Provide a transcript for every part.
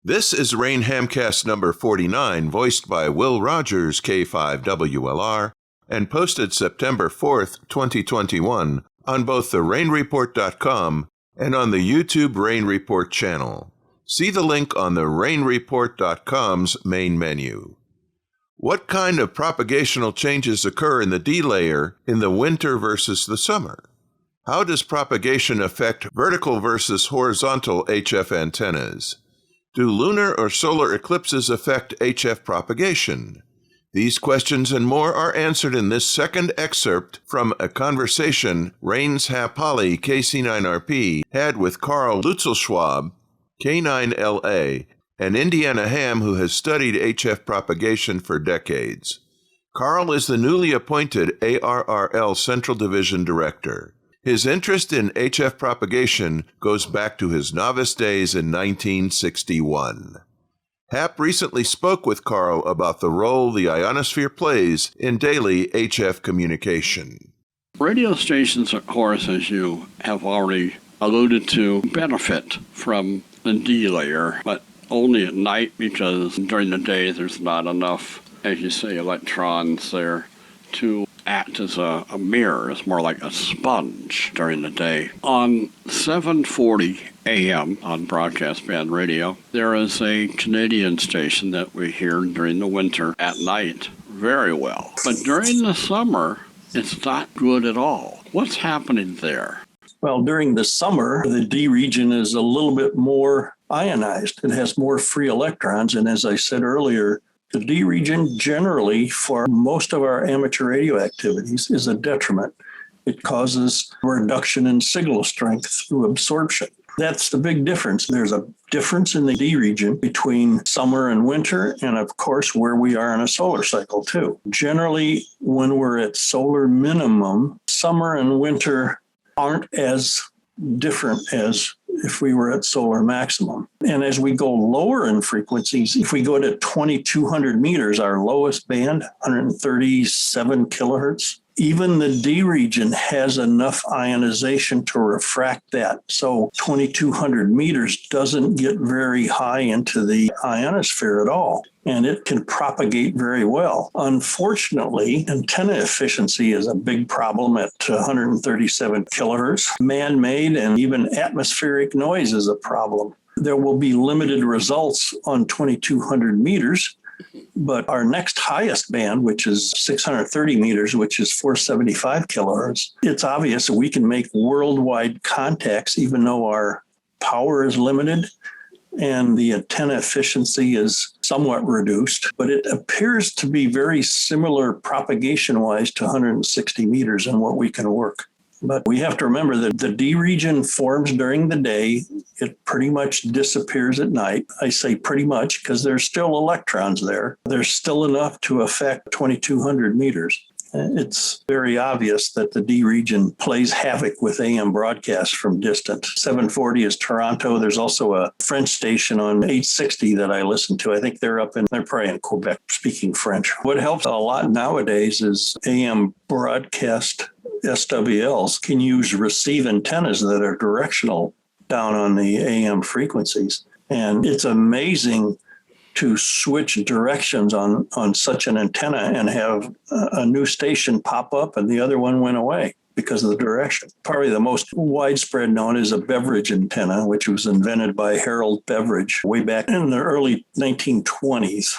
This is Rain Hamcast number 49, voiced by Will Rogers, K5WLR, and posted September 4th, 2021, on both the rainreport.com and on the YouTube Rain Report channel. See the link on the rainreport.com's main menu. What kind of propagational changes occur in the D layer in the winter versus the summer? How does propagation affect vertical versus horizontal HF antennas? Do lunar or solar eclipses affect HF propagation? These questions and more are answered in this second excerpt from a conversation Rain's Hapali KC9RP had with Carl Luetzelschwab, K9LA, an Indiana ham who has studied HF propagation for decades. Carl is the newly appointed ARRL Central Division Director. His interest in HF propagation goes back to his novice days in 1961. Hap recently spoke with Carl about the role the ionosphere plays in daily HF communication. Radio stations, of course, as you have already alluded to, benefit from the D layer, but only at night, because during the day there's not enough, as you say, electrons there to act as a mirror. It's more like a sponge during the day. On 740 AM on broadcast band radio, there is a Canadian station that we hear during the winter at night very well. But during the summer, it's not good at all. What's happening there? Well, during the summer, the D region is a little bit more ionized. It has more free electrons. And as I said earlier, the D region generally, for most of our amateur radio activities, is a detriment. It causes a reduction in signal strength through absorption. That's the big difference. There's a difference in the D region between summer and winter, and of course, where we are in a solar cycle too. Generally, when we're at solar minimum, summer and winter aren't as different as if we were at solar maximum. And as we go lower in frequencies, if we go to 2,200 meters, our lowest band, 137 kilohertz, even the D region has enough ionization to refract that. So 2,200 meters doesn't get very high into the ionosphere at all, and it can propagate very well. Unfortunately, antenna efficiency is a big problem at 137 kilohertz. Man-made and even atmospheric noise is a problem. There will be limited results on 2,200 meters, but our next highest band, which is 630 meters, which is 475 kilohertz, it's obvious that we can make worldwide contacts even though our power is limited and the antenna efficiency is somewhat reduced. But it appears to be very similar propagation-wise to 160 meters in what we can work. But we have to remember that the D region forms during the day. It pretty much disappears at night. I say pretty much because there's still electrons there. There's still enough to affect 2,200 meters. It's very obvious that the D region plays havoc with AM broadcasts from distant. 740 is Toronto. There's also a French station on 860 that I listen to. I think they're probably in Quebec speaking French. What helps a lot nowadays is AM broadcast SWLs can use receive antennas that are directional down on the AM frequencies. And it's amazing to switch directions on such an antenna and have a new station pop up and the other one went away because of the direction. Probably the most widespread known is a Beveridge antenna, which was invented by Harold Beveridge way back in the early 1920s.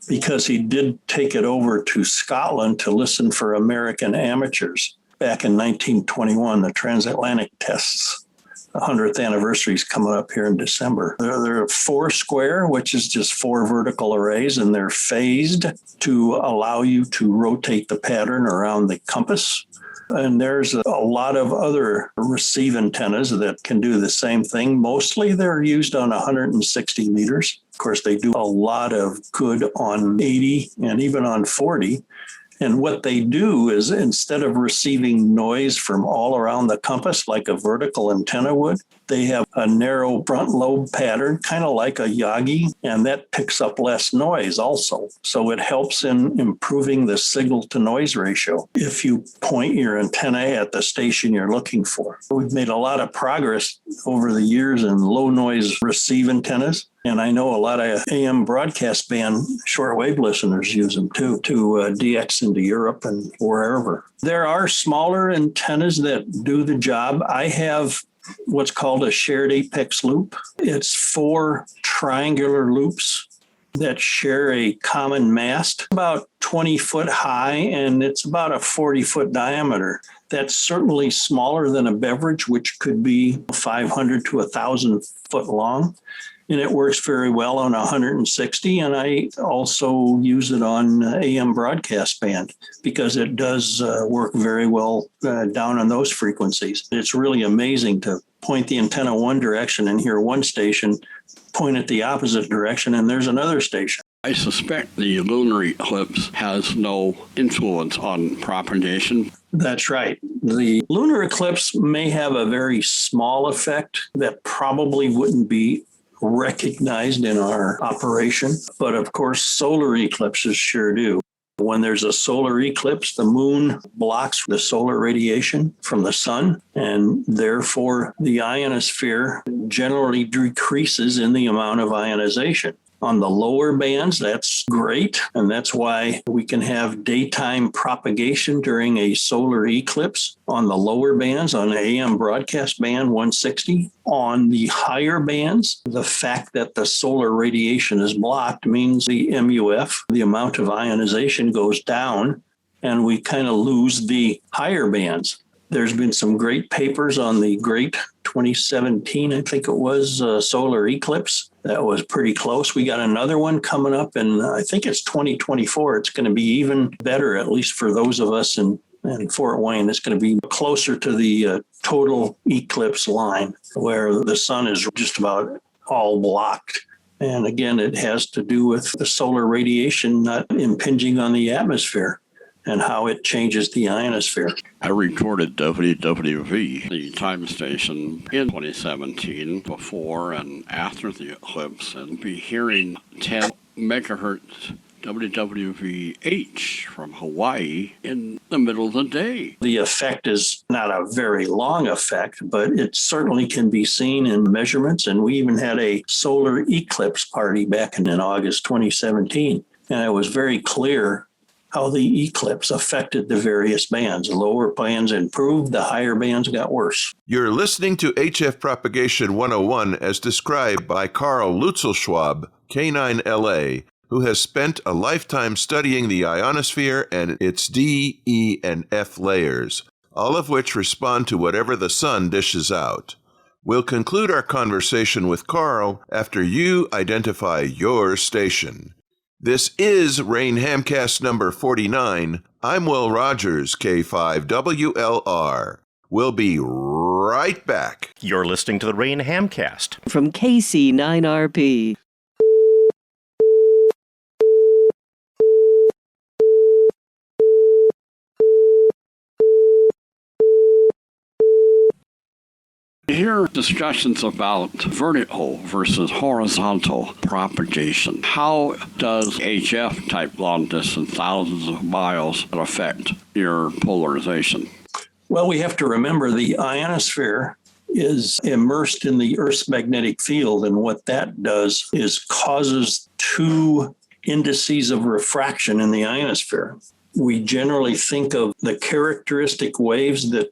Because he did take it over to Scotland to listen for American amateurs back in 1921, the transatlantic tests. The 100th anniversary is coming up here in December. They're 4 square, which is just 4 vertical arrays, and they're phased to allow you to rotate the pattern around the compass. And there's a lot of other receive antennas that can do the same thing. Mostly they're used on 160 meters. Of course, they do a lot of good on 80 and even on 40. And what they do is instead of receiving noise from all around the compass like a vertical antenna would, They have a narrow front lobe pattern, kind of like a Yagi, and that picks up less noise also. So it helps in improving the signal to noise ratio if you point your antenna at the station you're looking for. We've made a lot of progress over the years in low noise receive antennas. And I know a lot of AM broadcast band shortwave listeners use them too, to DX into Europe and wherever. There are smaller antennas that do the job. I have what's called a shared apex loop. It's 4 triangular loops that share a common mast, about 20 foot high, and it's about a 40-foot diameter. That's certainly smaller than a beverage, which could be 500 to 1,000 foot long. And it works very well on 160. And I also use it on AM broadcast band because it does work very well down on those frequencies. It's really amazing to point the antenna one direction and hear one station, point it the opposite direction, and there's another station. I suspect the lunar eclipse has no influence on propagation. That's right. The lunar eclipse may have a very small effect that probably wouldn't be recognized in our operation. But of course, solar eclipses sure do. When there's a solar eclipse, the moon blocks the solar radiation from the sun, and therefore the ionosphere generally decreases in the amount of ionization. On the lower bands, that's great, and that's why we can have daytime propagation during a solar eclipse on the lower bands, on the AM broadcast band 160. On the higher bands, the fact that the solar radiation is blocked means the MUF, the amount of ionization, goes down, and we kind of lose the higher bands. There's been some great papers on the great 2017, I think it was, solar eclipse. That was pretty close. We got another one coming up, and I think it's 2024. It's going to be even better, at least for those of us in Fort Wayne. It's going to be closer to the total eclipse line, where the sun is just about all blocked. And again, it has to do with the solar radiation not impinging on the atmosphere and how it changes the ionosphere. I recorded WWV, the time station, in 2017, before and after the eclipse, and be hearing 10 megahertz WWVH from Hawaii in the middle of the day. The effect is not a very long effect, but it certainly can be seen in measurements. And we even had a solar eclipse party back in August 2017. And it was very clear how the eclipse affected the various bands. The lower bands improved, the higher bands got worse. You're listening to HF Propagation 101 as described by Carl Luetzelschwab, K9LA, who has spent a lifetime studying the ionosphere and its D, E, and F layers, all of which respond to whatever the sun dishes out. We'll conclude our conversation with Carl after you identify your station. This is Rain Hamcast number 49. I'm Will Rogers, K5WLR. We'll be right back. You're listening to the Rain Hamcast from KC9RP. Here, discussions about vertical versus horizontal propagation. How does HF-type long-distance, thousands of miles, affect your polarization? Well, we have to remember the ionosphere is immersed in the Earth's magnetic field, and what that does is causes 2 indices of refraction in the ionosphere. We generally think of the characteristic waves that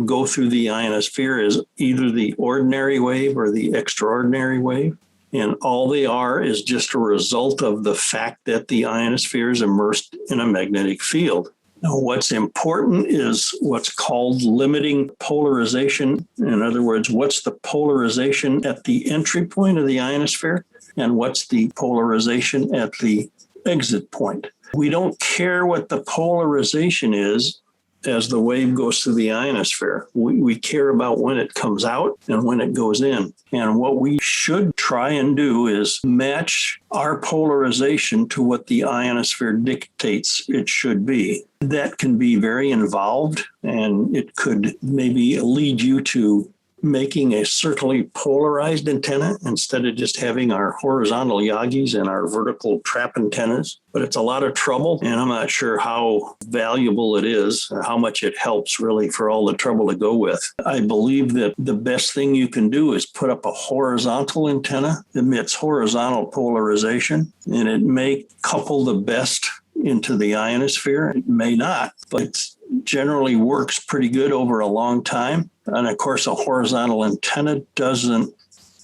go through the ionosphere as either the ordinary wave or the extraordinary wave. And all they are is just a result of the fact that the ionosphere is immersed in a magnetic field. Now, what's important is what's called limiting polarization. In other words, what's the polarization at the entry point of the ionosphere and what's the polarization at the exit point. We don't care what the polarization is as the wave goes through the ionosphere. We care about when it comes out and when it goes in. And what we should try and do is match our polarization to what the ionosphere dictates it should be. That can be very involved, and it could maybe lead you to making a circularly polarized antenna instead of just having our horizontal Yagis and our vertical trap antennas. But it's a lot of trouble, and I'm not sure how valuable it is or how much it helps really for all the trouble to go with. I believe that the best thing you can do is put up a horizontal antenna, emits horizontal polarization, and it may couple the best into the ionosphere. It may not, but it generally works pretty good over a long time. And of course, a horizontal antenna doesn't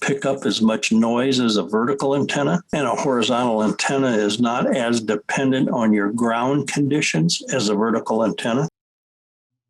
pick up as much noise as a vertical antenna. And a horizontal antenna is not as dependent on your ground conditions as a vertical antenna.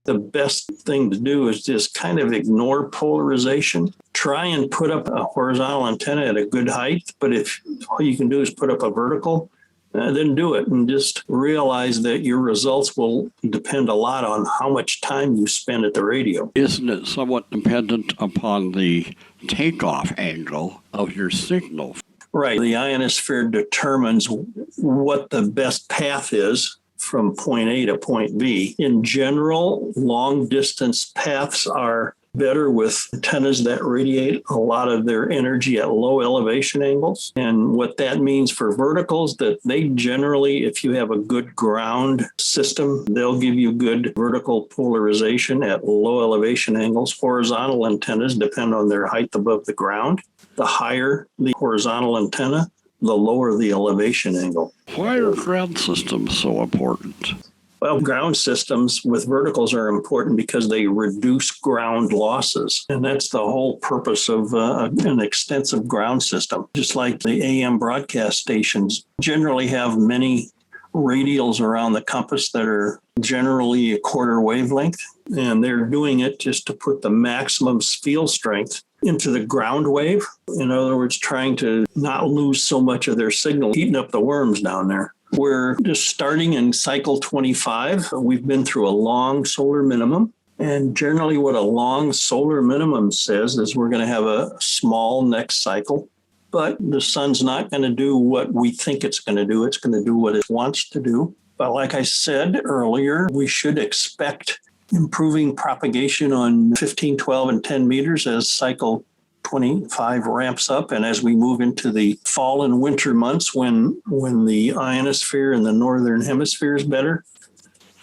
The best thing to do is just kind of ignore polarization. Try and put up a horizontal antenna at a good height. But if all you can do is put up a vertical, then do it, and just realize that your results will depend a lot on how much time you spend at the radio. Isn't it somewhat dependent upon the takeoff angle of your signal? Right. The ionosphere determines what the best path is from point A to point B. In general, long distance paths are better with antennas that radiate a lot of their energy at low elevation angles. And what that means for verticals, that they generally, if you have a good ground system, they'll give you good vertical polarization at low elevation angles. Horizontal antennas depend on their height above the ground. The higher the horizontal antenna, the lower the elevation angle. Why are ground systems so important? Well, ground systems with verticals are important because they reduce ground losses. And that's the whole purpose of an extensive ground system. Just like the AM broadcast stations generally have many radials around the compass that are generally a quarter wavelength. And they're doing it just to put the maximum field strength into the ground wave. In other words, trying to not lose so much of their signal, eating up the worms down there. We're just starting in cycle 25. We've been through a long solar minimum. And generally what a long solar minimum says is we're going to have a small next cycle. But the sun's not going to do what we think it's going to do. It's going to do what it wants to do. But like I said earlier, we should expect improving propagation on 15, 12, and 10 meters as cycle 25 ramps up, and as we move into the fall and winter months when the ionosphere in the northern hemisphere is better,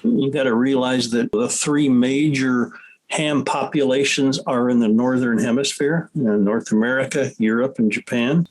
you got to realize that the three major ham populations are in the northern hemisphere, North America, Europe, and Japan.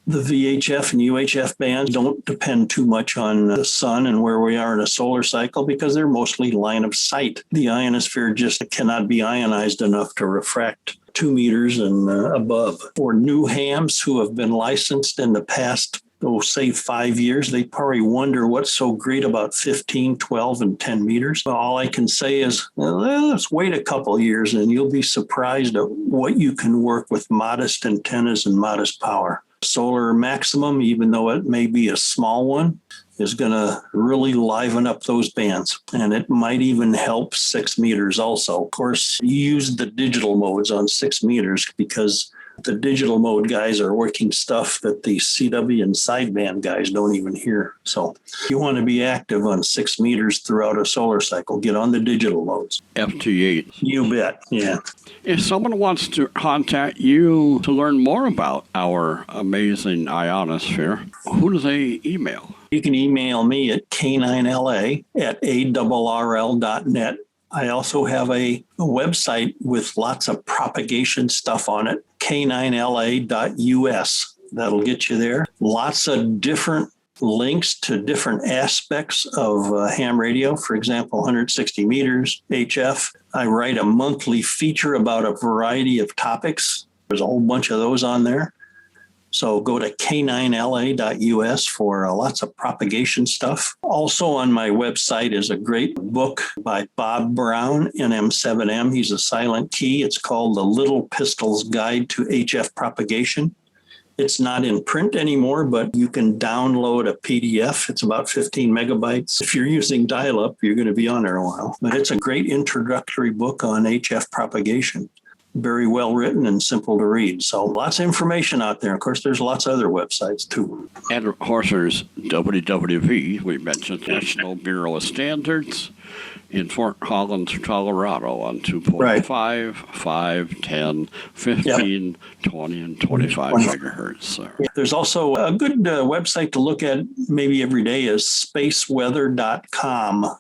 The VHF and UHF bands don't depend too much on the sun and where we are in a solar cycle because they're mostly line of sight. The ionosphere just cannot be ionized enough to refract 2 meters and above. For new hams who have been licensed in the past, say 5 years, they probably wonder what's so great about 15, 12, and 10 meters. Well, all I can say is, let's wait a couple years and you'll be surprised at what you can work with modest antennas and modest power. Solar maximum, even though it may be a small one, is going to really liven up those bands. And it might even help 6 meters also. Of course, you use the digital modes on 6 meters because the digital mode guys are working stuff that the CW and sideband guys don't even hear. So you want to be active on 6 meters throughout a solar cycle. Get on the digital modes. FT8. You bet, yeah. If someone wants to contact you to learn more about our amazing ionosphere, who do they email? You can email me at k9la@arrl.net. I also have a website with lots of propagation stuff on it, k9la.us. That'll get you there. Lots of different links to different aspects of ham radio. For example, 160 meters, HF. I write a monthly feature about a variety of topics. There's a whole bunch of those on there. So go to k9la.us for lots of propagation stuff. Also on my website is a great book by Bob Brown, NM7M. He's a silent key. It's called The Little Pistol's Guide to HF Propagation. It's not in print anymore, but you can download a PDF. It's about 15 megabytes. If you're using dial-up, you're going to be on there a while. But it's a great introductory book on HF propagation. Very well written and simple to read. So lots of information out there. Of course, there's lots of other websites too. And of course, there's WWV. We mentioned National Bureau of Standards. in Fort Collins, Colorado on 2.5, 5, 10, 15, 20, and 25 megahertz. Yeah, there's also a good website to look at maybe every day is spaceweather.com.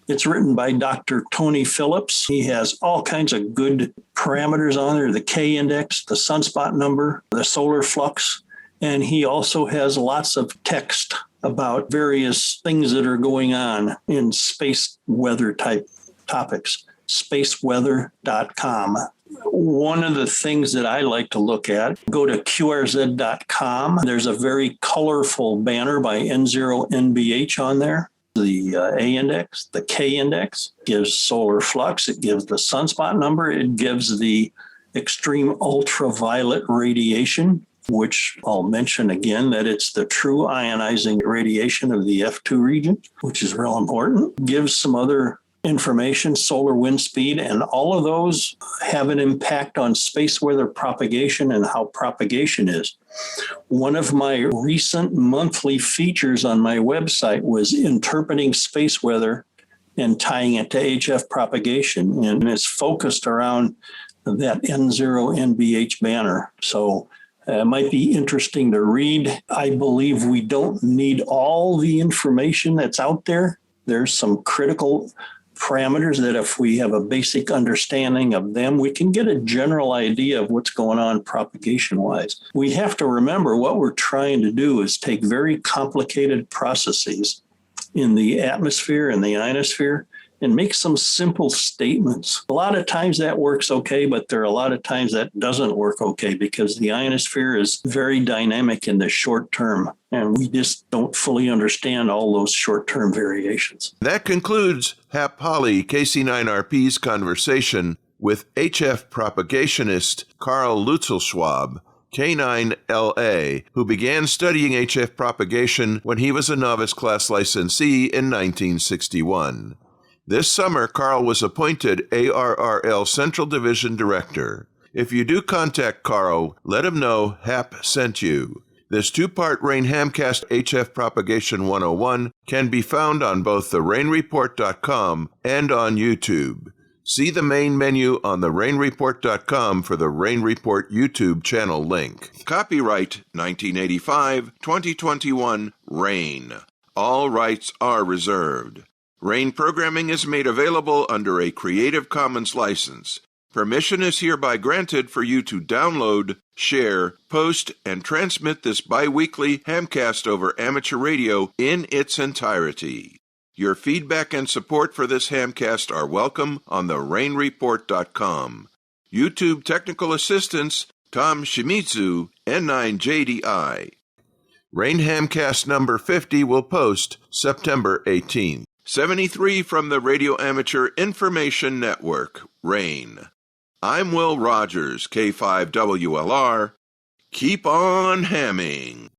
It's written by Dr. Tony Phillips. He has all kinds of good parameters on there, the K index, the sunspot number, the solar flux, and he also has lots of text about various things that are going on in space weather type topics. Spaceweather.com. One of the things that I like to look at, go to qrz.com. There's a very colorful banner by N0NBH on there. The A index, the K index gives solar flux. It gives the sunspot number. It gives the extreme ultraviolet radiation, which I'll mention again that it's the true ionizing radiation of the F2 region, which is real important. Gives some other information, solar wind speed, and all of those have an impact on space weather propagation and how propagation is. One of my recent monthly features on my website was interpreting space weather and tying it to HF propagation, and it's focused around that N0NBH banner. So it might be interesting to read. I believe we don't need all the information that's out there. There's some critical parameters that if we have a basic understanding of them, we can get a general idea of what's going on propagation-wise. We have to remember what we're trying to do is take very complicated processes in the atmosphere and the ionosphere and make some simple statements. A lot of times that works okay, but there are a lot of times that doesn't work okay because the ionosphere is very dynamic in the short term, and we just don't fully understand all those short-term variations. That concludes Hap Holly, KC9RP's conversation with HF propagationist Carl Luetzelschwab, K9LA, who began studying HF propagation when he was a novice class licensee in 1961. This summer, Carl was appointed ARRL Central Division Director. If you do contact Carl, let him know Hap sent you. This two-part Rain Hamcast HF Propagation 101 can be found on both the rainreport.com and on YouTube. See the main menu on the rainreport.com for the Rain Report YouTube channel link. Copyright 1985-2021 Rain. All rights are reserved. Rain programming is made available under a Creative Commons license. Permission is hereby granted for you to download, share, post, and transmit this bi-weekly Hamcast over amateur radio in its entirety. Your feedback and support for this Hamcast are welcome on the rainreport.com. YouTube technical assistance, Tom Shimizu, N9JDI. Rain Hamcast number 50 will post September 18th. 73 from the Radio Amateur Information Network, RAIN. I'm Will Rogers, K5WLR. Keep on hamming.